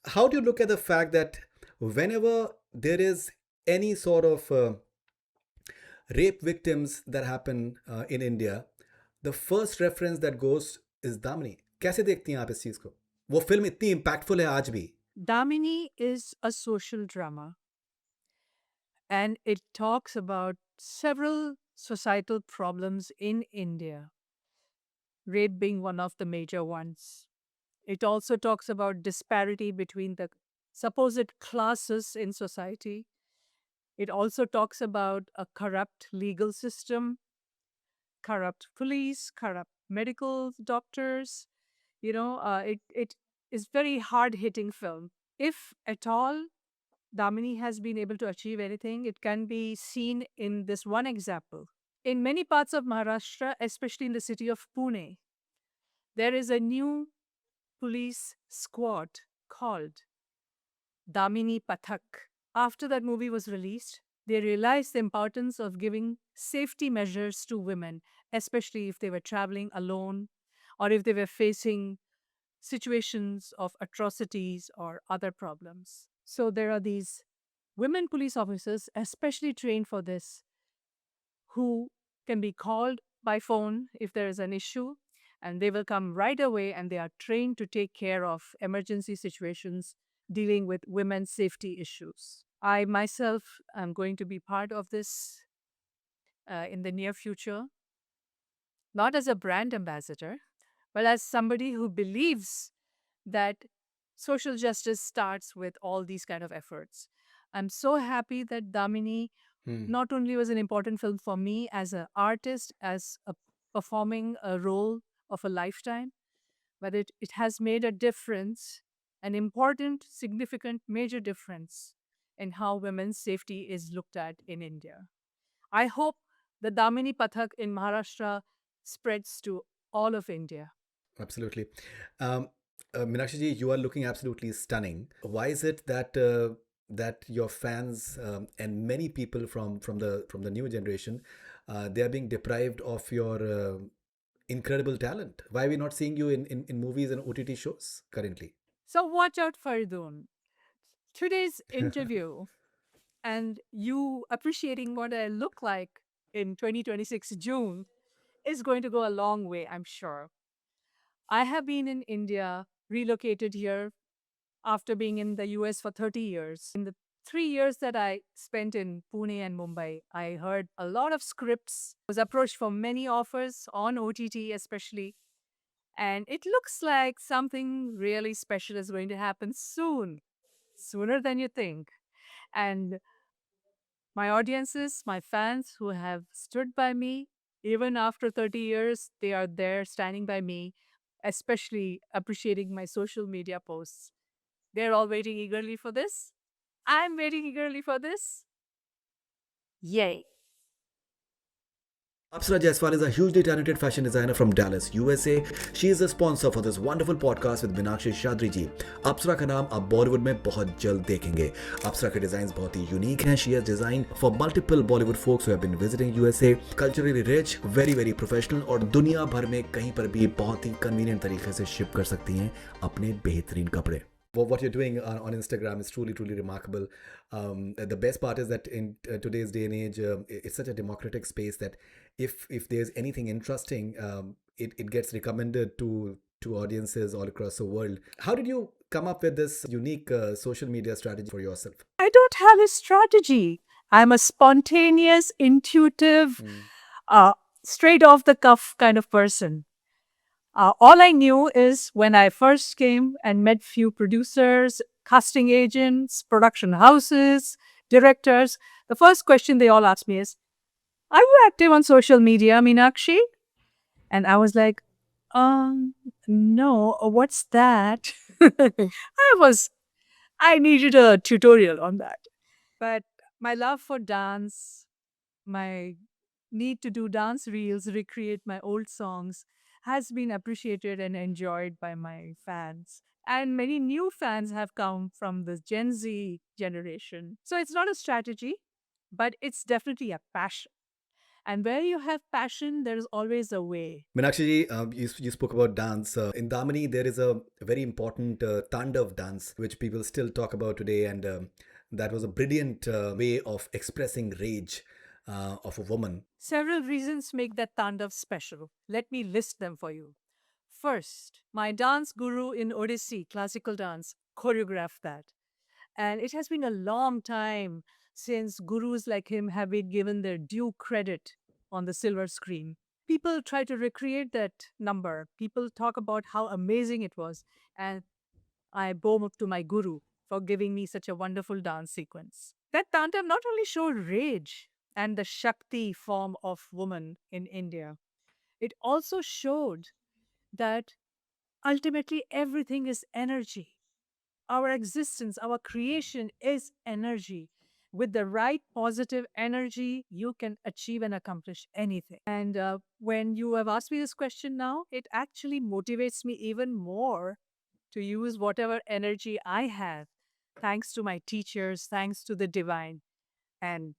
how do you look at the fact that whenever there is any sort of rape victims that happen in India, the first reference that goes is Damini? कैसे देखती हैं आप इस चीज़ को? वो film इतनी impactful है आज भी. Damini is a social drama, and it talks about several societal problems in India, rape being one of the major ones. It also talks about disparity between the supposed classes in society. It also talks about a corrupt legal system, corrupt police, corrupt medical doctors. It is very hard hitting film. If at all Damini has been able to achieve anything, it can be seen in this one example. In many parts of Maharashtra, especially in the city of Pune, there is a new police squad called Damini Pathak. After that movie was released, they realized the importance of giving safety measures to women, especially if they were traveling alone or if they were facing situations of atrocities or other problems. So there are these women police officers, especially trained for this, who can be called by phone if there is an issue, and they will come right away, and they are trained to take care of emergency situations dealing with women's safety issues. I myself am going to be part of this in the near future, not as a brand ambassador, but as somebody who believes that social justice starts with all these kind of efforts. I'm so happy that Damini Hmm. not only was an important film for me as an artist, as a performing a role of a lifetime, but it has made a difference, an important, significant, major difference in how women's safety is looked at in India. I hope the Damini Pathak in Maharashtra spreads to all of India. Absolutely. Um, Meenakshi ji, you are looking absolutely stunning. Why is it that that your fans and many people from the new generation, they are being deprived of your incredible talent? Why are we not seeing you in movies and OTT shows currently? So watch out, Fardun. Today's interview and you appreciating what I look like in 2026 June is going to go a long way, I'm sure. I have been in India, relocated here after being in the US for 30 years. In the 3 years that I spent in Pune and Mumbai, I heard a lot of scripts, was approached for many offers on OTT especially. And it looks like something really special is going to happen soon, sooner than you think. And my audiences, my fans who have stood by me, even after 30 years, they are there standing by me, especially appreciating my social media posts. They're all waiting eagerly for this. I'm waiting eagerly for this. Yay. Apsara Jaiswal is a hugely talented fashion designer from Dallas, USA. She is the sponsor for this wonderful podcast with Meenakshi Shadri ji. Apsara का नाम आप बॉलीवुड में बहुत जल्द देखेंगे. Apsara के design बहुत ही यूनिक हैं. She has designed for multiple Bollywood folks who have been visiting USA. Culturally rich, very very professional और दुनिया भर में कहीं पर भी बहुत ही convenient तरीके से शिप कर सकती हैं अपने बेहतरीन कपड़े. What you're doing on Instagram is truly, truly remarkable. The best part is that in today's day and age, it's such a democratic space that if there's anything interesting, it gets recommended to audiences all across the world. How did you come up with this unique social media strategy for yourself? I don't have a strategy. I'm a spontaneous, intuitive, straight off the cuff kind of person. All I knew is when I first came and met few producers, casting agents, production houses, directors, the first question they all asked me is, "Are you active on social media, Meenakshi?" And I was like, no, what's that?" I needed a tutorial on that. But my love for dance, my need to do dance reels, recreate my old songs, has been appreciated and enjoyed by my fans. And many new fans have come from the Gen Z generation. So it's not a strategy, but it's definitely a passion. And where you have passion, there's always a way. Meenakshi ji, you spoke about dance. In Damini, there is a very important Tandav dance, which people still talk about today, and that was a brilliant way of expressing rage of a woman. Several reasons make that Tandav special. Let me list them for you. First, my dance guru in Odissi, classical dance, choreographed that. And it has been a long time since gurus like him have been given their due credit on the silver screen. People try to recreate that number. People talk about how amazing it was. And I bow to my guru for giving me such a wonderful dance sequence. That tantam not only showed rage and the Shakti form of woman in India, it also showed that ultimately everything is energy. Our existence, our creation is energy. With the right positive energy, you can achieve and accomplish anything. And when you have asked me this question now, it actually motivates me even more to use whatever energy I have, thanks to my teachers, thanks to the divine, and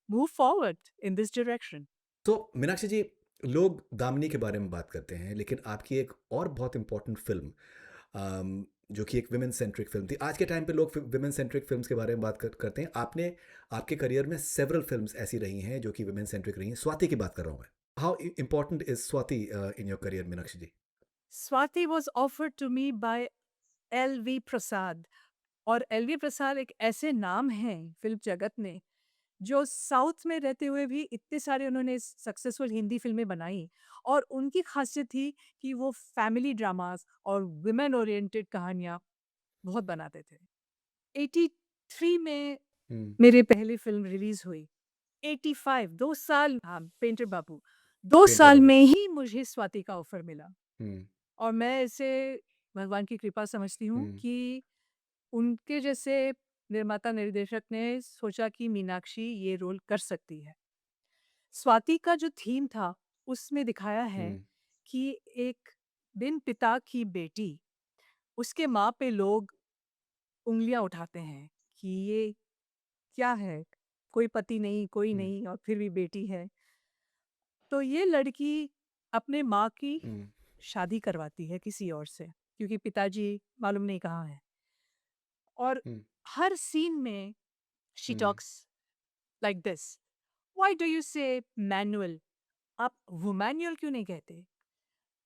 move forward in this direction. तो मीनाक्षी जी, लोग दामिनी के बारे में बात करते हैं, लेकिन आपकी एक और बहुत इंपॉर्टेंट फिल्म जो कि एक विमेन सेंट्रिक फिल्म थी. आज के टाइम पे लोग विमेन सेंट्रिक फिल्म्स के बारे में बात करते हैं. आपने आपके करियर में सेवरल फिल्म्स ऐसी रही हैं जो कि विमेन सेंट्रिक रही हैं. स्वाति की बात कर रहा हूँ मैं. How important is Swati in your career, Meenakshi ji? Swati was offered to me by L V. Prasad. और एल.वी. प्रसाद एक ऐसे नाम हैं फ़िल्म जगत में, जो साउथ में रहते हुए भी इतने सारे उन्होंने सक्सेसफुल हिंदी फ़िल्में बनाई। और उनकी ख़ासियत थी कि वो फैमिली ड्रामास और वुमेन ओरिएंटेड कहानियाँ बहुत बनाते थे। 83 में हुँ, मेरी पहली फ़िल्म रिलीज़ हुई। 85 2 साल, हाँ, पेंटर बाबू। 2 पेंटर साल बाबू। में ही मुझे स्वाति का ऑफ़र मिला। हुँ, और मैं इसे भगवान की कृपा समझती हूँ हुँ, कि उनके जैसे निर्माता निर्देशक ने सोचा कि मीनाक्षी ये रोल कर सकती है। स्वाति का जो थीम था, उसमें दिखाया है हुँ, कि एक बिन पिता की बेटी, उसके माँ पे लोग उँगलियाँ उठाते हैं कि ये क्या है? कोई पति नहीं, कोई हुँ, नहीं और फिर भी बेटी है। तो ये लड़की अपने माँ की हुँ, शादी करवाती है किसी और से, क्योंकि पिताजी मालूम नहीं कहाँ हैं। और हुँ, हर सीन में she hmm, talks like this, why do you से मैनुअल? आप वुमैन्युअल क्यों नहीं कहते?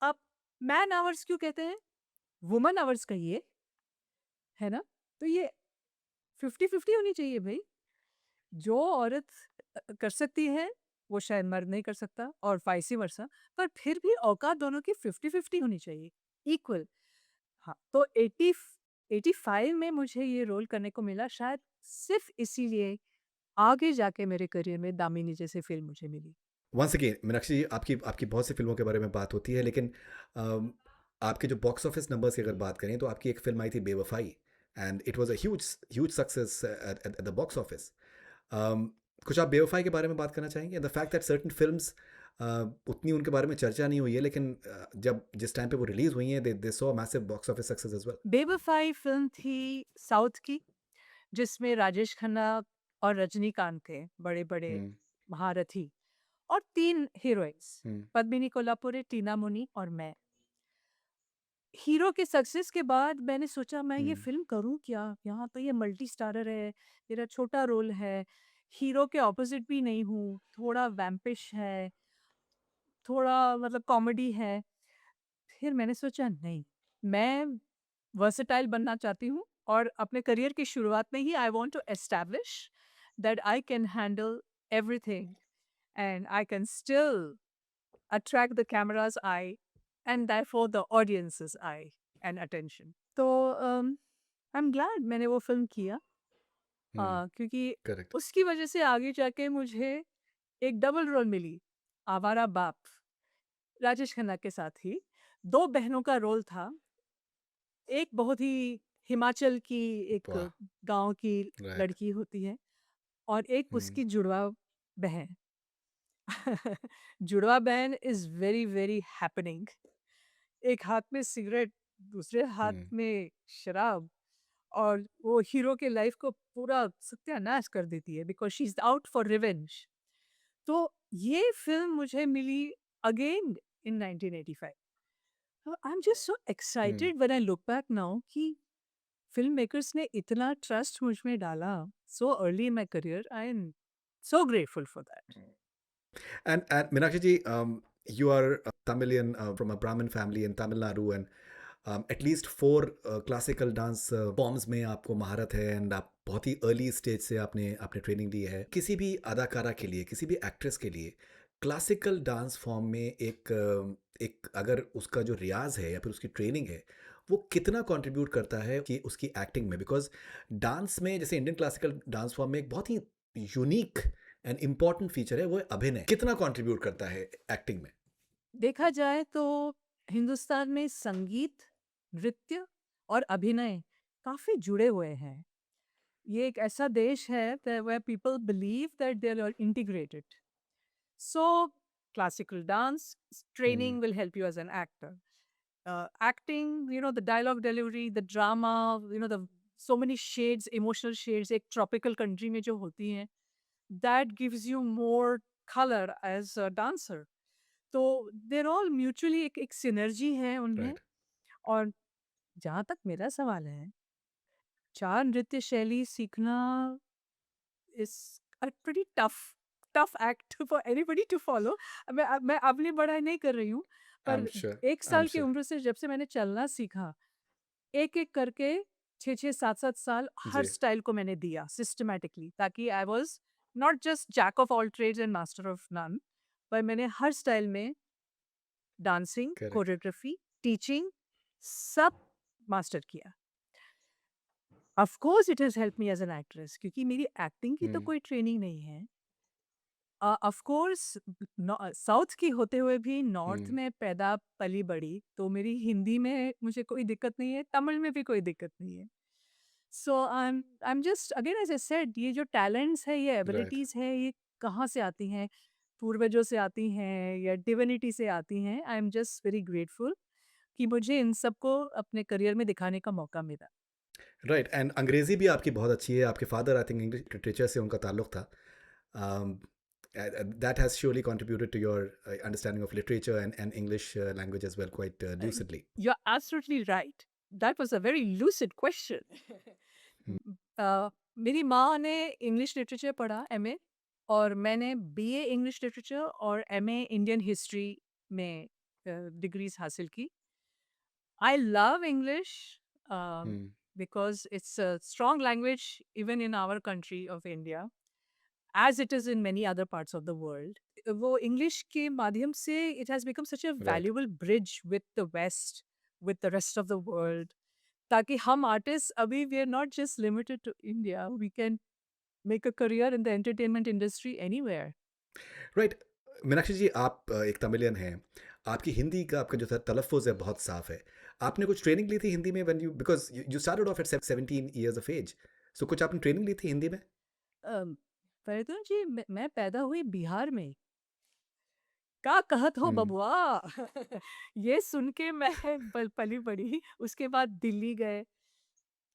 आप मैन आवर्स क्यों कहते हैं? वुमन आवर्स कहिए, है ना? तो ये 50-50 होनी चाहिए भई। जो औरत कर सकती है, वो शायद मर्द नहीं कर सकता और वाइस वर्सा, पर फिर भी औकात दोनों की 50-50 होनी चाहिए, इक्वल। हाँ, तो 85 में मुझे ये रोल करने को मिला, शायद सिर्फ़ इसीलिए आगे जाके मेरे करियर में दामिनी जैसी फ़िल्म मुझे मिली। वंस अगेन मीनाक्षी जी, आपकी आपकी बहुत सी फ़िल्मों के बारे में बात होती है, लेकिन अम, आपके जो बॉक्स ऑफिस नंबर्स की अगर बात करें तो आपकी एक फ़िल्म आई थी Bewafaai, and it was a huge success at at the box office. Um, कुछ आप बेवफ़ाई के बारे में बात करना चाहेंगे? The fact that certain films उतनी उनके बारे में चर्चा नहीं हुई है, लेकिन जब जिस टाइम पे वो रिलीज़ हुई हैं, they saw massive box office success as well. Bewafaai film थी साउथ की, जिसमें राजेश खन्ना और रजनीकांत थे, बड़े-बड़े हुँ, महारथी, और 3 हीरोइन्स, हुँ, पद्मिनी कोल्हापुरे, टीना मुनी और मैं। हीरो के सक्सेस के बाद मैंने सोचा मैं हुँ, ये फ़िल्म करूँ क्या? यहाँ तो ये मल्टी स्टारर है, मेरा छोटा रोल है, हीरो के ऑपोज़िट भी नहीं हूँ, थोड़ा वैम्पिश है, थोड़ा मतलब कॉमेडी है। फिर मैंने सोचा नहीं, मैं वर्सेटाइल बनना चाहती हूँ और अपने करियर की शुरुआत में ही I want to establish that I can handle everything and I can still attract the camera's eye and therefore the audience's eye and attention. तो आई एम ग्लैड मैंने वो फ़िल्म किया, हुँ, क्योंकि करेक्ट। उसकी वजह से आगे जाके मुझे एक डबल रोल मिली, आवारा बाप, राजेश खन्ना के साथ ही। 2 बहनों का रोल था, एक बहुत ही हिमाचल की एक वाह! गाँव की राइट। लड़की होती है और एक हुँ, उसकी जुड़वा बहन। जुड़वा बहन इज़ वेरी, वेरी हैपनिंग। एक हाथ में सिगरेट, दूसरे हाथ हुँ, में शराब, और वो हीरो के लाइफ को पूरा सत्यानाश कर देती है because she is out for revenge. तो ये फ़िल्म मुझे मिली अगेन इन 1985। तो आई am just so hmm. Excited when I look back now कि फ़िल्म मेकर्स ने इतना ट्रस्ट मुझ में डाला so early in my career. I am so grateful for that. And Meenakshi ji, you are a Tamilian from a Brahmin family in Tamil Nadu, and at least 4 classical dance forms में आपको महारत है, and आप बहुत ही early stage से आपने आपने training ली है। किसी भी अदाकारा के लिए, किसी भी एक्ट्रेस के लिए क्लासिकल डांस फॉर्म में एक अगर उसका जो रियाज़ है या फिर उसकी ट्रेनिंग है, वो कितना कंट्रीब्यूट करता है कि उसकी एक्टिंग में? बिकॉज़ डांस में, जैसे इंडियन क्लासिकल डांस फॉर्म में, एक बहुत ही यूनिक एंड इम्पॉर्टेंट फीचर है, वो है अभिनय। कितना कंट्रीब्यूट करता है एक्टिंग में? देखा जाए तो हिंदुस्तान में संगीत, नृत्य और अभिनय काफ़ी जुड़े हुए हैं। ये एक ऐसा देश है where people believe that they are integrated. So, classical dance hmm, training will help you as an actor. Acting, the dialogue delivery, the drama, the so many shades, emotional shades, एक tropical country में जो होती हैं, that gives you more color as a dancer. तो they're all mutually एक synergy है उनमें। Right. और जहाँ तक मेरा सवाल है, 4 नृत्य शैली सीखना is a pretty tough act for anybody to follow। मैं अपनी बड़ाई नहीं कर रही हूँ, आई एम पर श्योर, 1 आई एम साल की श्योर। उम्र से जब से मैंने चलना सीखा, एक-एक करके 6-6 7-7 साल हर जी, स्टाइल को मैंने दिया सिस्टमैटिकली, ताकि I was not just jack of all trades and master of none, पर मैंने हर स्टाइल में डांसिंग, करेक्ट। कोरियोग्राफी, टीचिंग सब मास्टर किया। Of course it has helped me as an actress, क्योंकि मेरी एक्टिंग की तो हुँ, कोई ट्रेनिंग नहीं है। ऑफ कोर्स साउथ की होते हुए भी नॉर्थ हुँ, में पैदा पली-बड़ी, तो मेरी हिंदी में मुझे कोई दिक्कत नहीं है, तमिल में भी कोई दिक्कत नहीं है। So I am just again as I said, ये जो टैलेंट्स है, ये राइट। एबिलिटीज़ है, ये कहाँ से आती हैं? पूर्वजों से आती हैं या डिविनिटी से आती हैं। आई एम जस्ट वेरी ग्रेटफुल कि मुझे इन सबको अपने करियर में दिखाने का मौका मिला। राइट, एंड अंग्रेज़ी भी आपकी बहुत अच्छी है, आपके father I think English literature से उनका ताल्लुक था। That has surely contributed to your understanding of literature and English language as well, quite lucidly. You are absolutely right. That was a very lucid question. Mm, मेरी माँ ने English literature पढ़ा, MA, और मैंने बीए इंग्लिश लिटरेचर और MA Indian history में degrees हासिल की। I love English mm, because it's a strong language even in our country of India, as it is in many other parts of the world. वो English के माध्यम से it has become such a right. valuable bridge with the West, with the rest of the world. ताकि हम artists अभी we are not just limited to India, we can make a career in the entertainment industry anywhere. Right, Meenakshi ji, आप एक तमिलियन हैं। आपकी हिंदी का आपका जो तलफ़्फ़ुज़ है बहुत साफ़ है। आपने कुछ ट्रेनिंग ली थी हिंदी में when you because you started off at 17 years of age. So कुछ आपने ट्रेनिंग ली थी हिंदी में? अम, फरीदून जी, मैं पैदा हुई बिहार में। का कहत हो हुँ, बबुआ। ये सुन के मैं पली बड़ी, उसके बाद दिल्ली गए,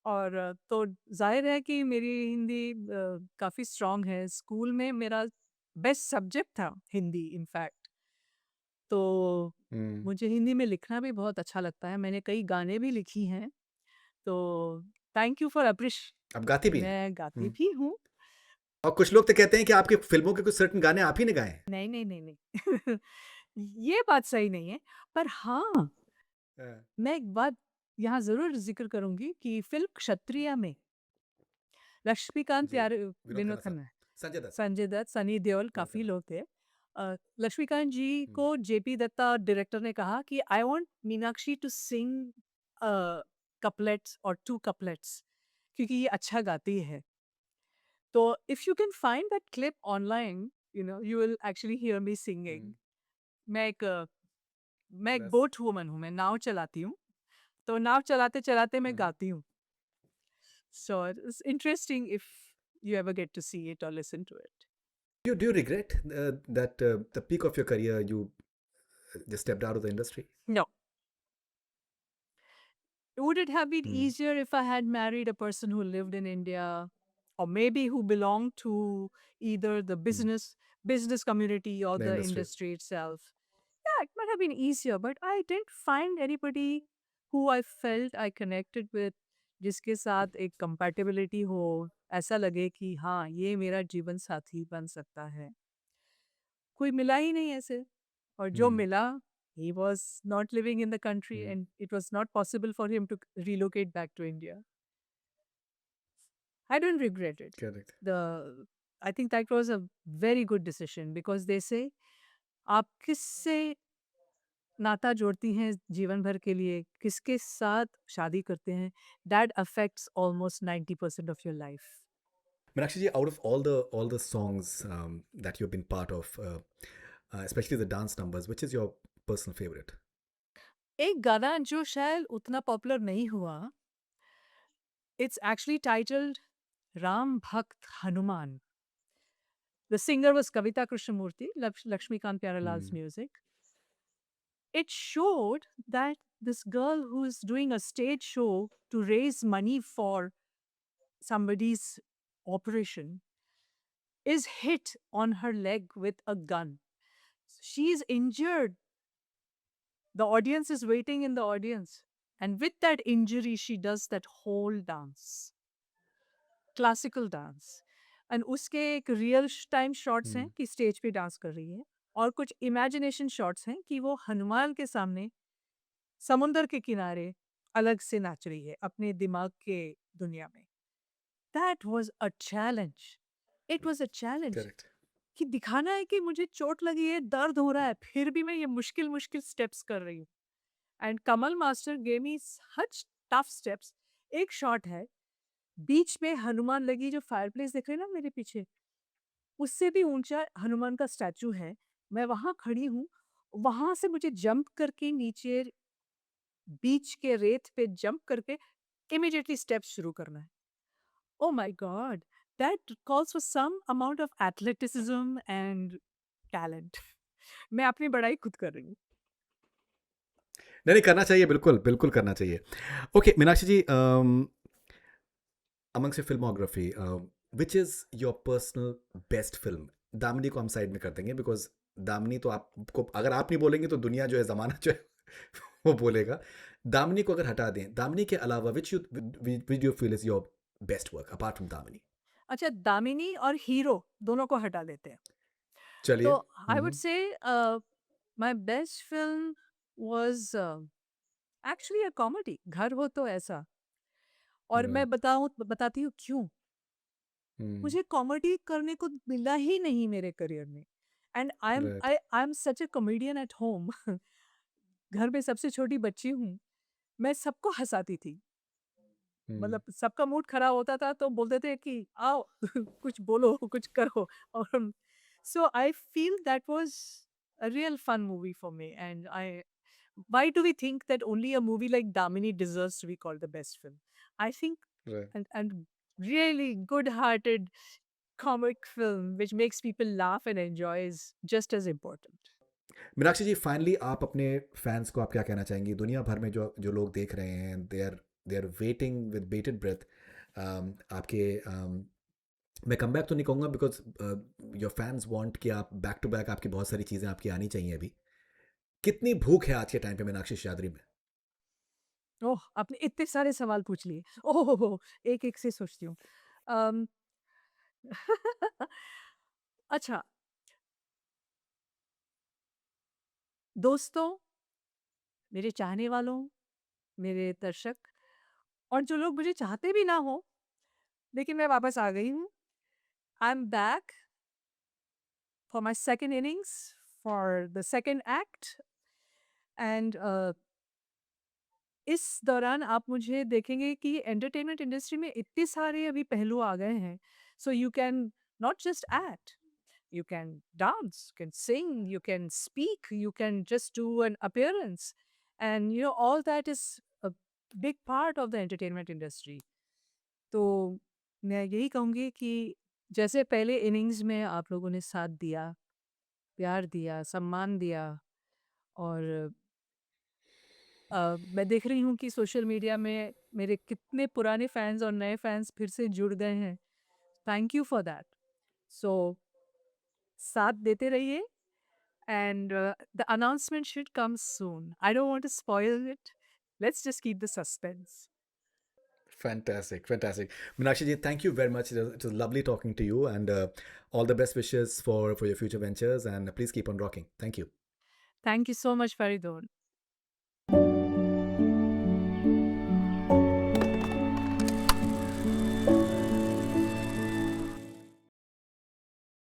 और तो जाहिर है कि मेरी हिंदी काफ़ी स्ट्रांग है। स्कूल में मेरा बेस्ट सब्जेक्ट था हिंदी इनफैक्ट। तो हुँ। मुझे हिंदी में लिखना भी बहुत अच्छा लगता है, मैंने कई गाने भी लिखी हैं। तो थैंक यू फॉर अप्रिश आप गाती भी हैं? मैं गाती हुँ। भी हूँ। और कुछ लोग तो कहते हैं कि आपकी फ़िल्मों के कुछ सर्टेन गाने आप ही ने गाए हैं। नहीं, नहीं, नहीं, नहीं। ये बात सही नहीं है, पर हाँ, हाँ, मैं एक बात यहाँ ज़रूर ज़िक्र करूँगी कि फ़िल्म क्षत्रिय में लक्ष्मीकांत जी। प्यारे, विनोद विनोद खन्ना साहब, खन्ना, संजय दत्त, संजय दत्त, सनी देओल, विनोद काफ़ी खन्ना। लोग थे। लक्ष्मीकांत जी हुँ, को जेपी दत्ता डायरेक्टर ने कहा कि I want Meenakshi to sing couplets और 2 कपलेट्स, क्योंकि ये अच्छा गाती है। तो if you can find that clip online, you will actually hear me singing. हुँ। मैं एक मैं एक बस बोट वूमन हूँ, मैं नाव चलाती हूँ। तो नाव चलाते-चलाते मैं हुँ। गाती हूँ। So it's interesting if you ever get to see it or listen to it. Do you regret that the peak of your career you just stepped out of the industry? No. Would it have been Hmm. easier if I had married a person who lived in India, or maybe who belonged to either the Hmm. business community or The the industry. industry itself? Yeah, it might have been easier, but I didn't find anybody who I felt I connected with, जिसके साथ एक compatibility हो, ऐसा लगे कि हाँ, ये मेरा जीवन साथी बन सकता है। कोई मिला ही नहीं ऐसे, और जो Hmm. मिला, he was not living in the country Hmm. and it was not possible for him to relocate back to India. I don't regret it. Correct. The I think that was a very good decision because they say आप किससे नाता जोड़ती हैं जीवन भर के लिए, किसके साथ शादी करते हैं, that affects almost 90% of your life. Meenakshi ji, out of all the songs that you've been part of, especially the dance numbers, which is your personal favorite? एक गाना जो शायद उतना पॉपुलर नहीं हुआ, it's actually titled राम भक्त Hanuman. The singer was Kavita Krishnamurti, Lakshmikant Pyaralal's Hmm. music. It showed that this girl who is doing a stage show to raise money for somebody's operation is hit on her leg with a gun. She's injured. The audience is waiting in the audience. And with that injury, she does that whole dance. Classical dance, and उसके एक real time shots हैं Hmm. कि stage पे dance कर रही है, और कुछ इमेजिनेशन शॉट्स हैं कि वो हनुमान के सामने समुंदर के किनारे अलग से नाच रही है अपने दिमाग के दुनिया में। That was a challenge. It was a challenge correct. कि दिखाना है कि मुझे चोट लगी है, दर्द हो रहा है, फिर भी मैं ये मुश्किल मुश्किल स्टेप्स कर रही हूँ। And Kamal master gave me such tough steps. एक शॉट है, बीच में हनुमान लगी जो फायरप्लेस देख रहे हैं ना मेरे पीछे, उससे भी ऊंचा हनुमान का स्टैचू है। मैं वहां खड़ी हूँ, वहां से मुझे जंप करके नीचे बीच के रेत पे जंप करके इमीडिएटली स्टेप्स शुरू करना है। Oh my God, that calls for some amount of athleticism and talent. मैं अपनी बड़ाई खुद कर रही हूँ। नहीं, नहीं करना चाहिए, बिल्कुल, बिल्कुल करना चाहिए। Okay, Meenakshi ji, amongst your filmography, which is your personal best film? Damini को हम साइड में कर देंगे बिकॉज़ दामिनी तो आपको अगर आप नहीं बोलेंगे तो दुनिया जो है, ज़माना जो है वो बोलेगा। दामिनी को अगर हटा दें, दामिनी के अलावा which you feel is your best work apart from Damini? अच्छा, दामिनी और हीरो दोनों को हटा देते हैं। चलिए। तो हुँ, आई वुड हुँ। से my best film was actually a comedy, घर हो तो ऐसा। और मैं राइट। बताती हूँ क्यों। हुँ, मुझे कॉमेडी करने को मिला ही नहीं मेरे करियर में। And right. I am such a comedian at home. घर में सबसे छोटी बच्ची हूँ। मैं सबको हंसाती थी। हुँ, मतलब सबका मूड खराब होता था तो बोलते थे कि आओ कुछ बोलो कुछ करो। और so I feel that was a real fun movie for me. And I why do we think that only a movie like Damini deserves to be called the best film? I think right. and really good-hearted comic film which makes people laugh and enjoy is just as important. Meenakshi ji, finally आप अपने fans को आप क्या कहना चाहेंगी? दुनिया भर में जो जो लोग देख रहे हैं, they are waiting with bated breath आपके मैं कमबैक तो नहीं कहूँगा बिकॉज़ योर फैन्स वांट कि आप बैक टू बैक आपकी बहुत सारी चीज़ें आपकी आनी चाहिए अभी। कितनी भूख है आज के टाइम पे मीनाक्षी शादरी में? ओह! आपने इतने सारे सवाल पूछ लिए। ओह हो, हो! एक-एक से सोचती हूँ। अम, अच्छा, दोस्तों, मेरे चाहने वालों, मेरे दर्शक और जो लोग मुझे चाहते भी ना हो, लेकिन मैं वापस आ गई हूँ। I am back for my second innings, for the second act and इस दौरान आप मुझे देखेंगे कि एंटरटेनमेंट इंडस्ट्री में इतने सारे अभी पहलू आ गए हैं। So you can not just act, you can dance, you can sing, you can speak, you can just do an appearance. And you know, all that is a big part of the entertainment industry. तो मैं यही कहूँगी कि जैसे पहले innings में आप लोगों ने साथ दिया, प्यार दिया, सम्मान दिया और मैं देख रही हूँ कि सोशल मीडिया में मेरे कितने पुराने फैंस और नए फैंस फिर से जुड़ गए हैं। Thank you for that. So साथ देते रहिए and the announcement should come soon. I don't want to spoil it. Let's just keep the suspense. Fantastic, fantastic. Meenakshi ji, thank you very much. It was lovely talking to you and all the best wishes for your future ventures and please keep on rocking. Thank you. Thank you so much, Faridun.